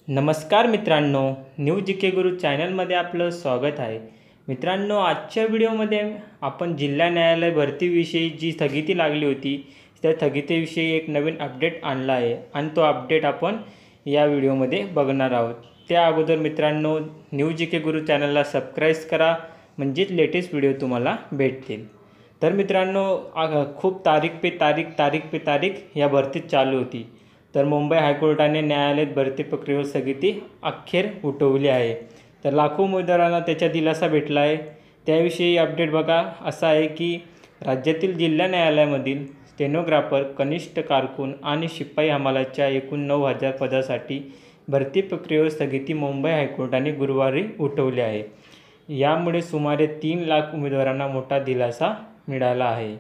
नमस्कार मित्रांनो, न्यू जी के गुरु चॅनलमध्ये आपलं स्वागत आहे। मित्रांनो, आजच्या व्हिडिओमध्ये आपण जिल्हा न्यायालय भरतीविषयी जी स्थगिती लागली होती त्या स्थगितीविषयी एक नवीन अपडेट आणला आहे आणि तो अपडेट आपण या व्हिडिओमध्ये बघणार आहोत। त्या अगोदर मित्रांनो, न्यू जी के गुरु चॅनलला सबस्क्राइब करा, म्हणजेच लेटेस्ट व्हिडिओ तुम्हाला भेटतील। तर मित्रांनो, खूप तारीख पे तारीख या भरतीत चालू होती। तर मुंबई हायकोर्टाने न्यायालयात भरती प्रक्रियेवर स्थगिती अखेर उठवली आहे। तर लाखो उमेदवारांना त्याचा दिलासा भेटला आहे। त्याविषयी अपडेट बघा असा आहे की राज्यातील जिल्हा न्यायालयामधील स्टेनोग्राफर, कनिष्ठ कारकून आणि शिपाई हमालाच्या एकूण 9,000 पदासाठी भरती प्रक्रियेवर स्थगिती मुंबई हायकोर्टाने गुरुवारी उठवली आहे। यामुळे सुमारे 3 लाख उमेदवारांना मोठा दिलासा मिळाला आहे।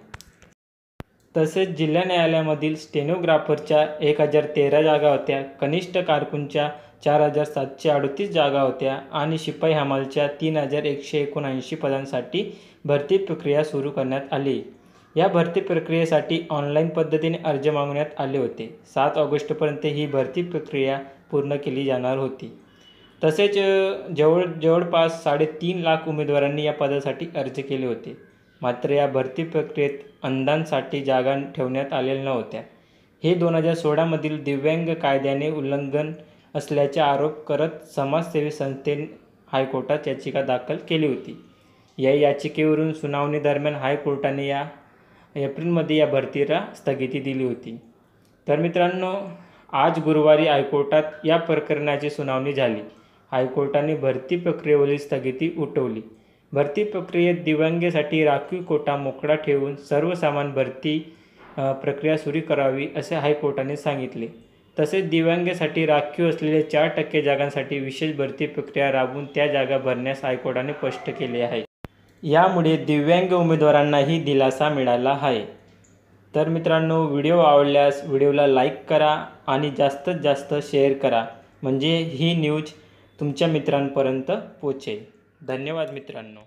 तसेच जिल्हा न्यायालयामधील स्टेनोग्राफरच्या 1013 जागा होत्या, कनिष्ठ कारकूनच्या 4738 जागा होत्या आणि शिपाई हमालच्या 3179 पदांसाठी भरती प्रक्रिया सुरू करण्यात आली। या भरती प्रक्रियेसाठी ऑनलाईन पद्धतीने अर्ज मागवण्यात आले होते। 7 ऑगस्टपर्यंत ही भरती प्रक्रिया पूर्ण केली जाणार होती। तसेच जवळपास 3.5 लाख उमेदवारांनी या पदासाठी अर्ज केले होते। मात्र या भरती प्रक्रियेत अंधांसाठी जागा ठेवण्यात आलेल्या नव्हत्या। हे 2016 दिव्यांग कायद्याने उल्लंघन असल्याचा आरोप करत समाजसेवी संस्थेने हायकोर्टात याचिका दाखल केली होती। या याचिकेवरून सुनावणी दरम्यान हायकोर्टाने एप्रिलमध्ये या भरतीला स्थगिती दिली होती। तर मित्रांनो, आज गुरुवारी हायकोर्टात या प्रकरणाची सुनावणी झाली। हायकोर्टाने भरती प्रक्रियेवरील स्थगिती उठवली। भरती प्रक्रियेत दिव्यांगांसाठी राखीव कोटा मोकळा ठेवून सर्वसामान्य भरती प्रक्रिया सुरू करावी असे हायकोर्टाने सांगितले। तसेच दिव्यांगांसाठी राखीव असलेल्या 4% जागांसाठी विशेष भरती प्रक्रिया राबवून त्या जागा भरण्यास हायकोर्टाने स्पष्ट केले आहे। यामुळे दिव्यांग उमेदवारांनाही दिलासा मिळाला आहे। तर मित्रांनो, व्हिडिओ आवडल्यास व्हिडिओला लाईक करा आणि जास्तीत जास्त शेअर करा, म्हणजे ही न्यूज तुमच्या मित्रांपर्यंत पोहोचेल। धन्यवाद मित्रांनो।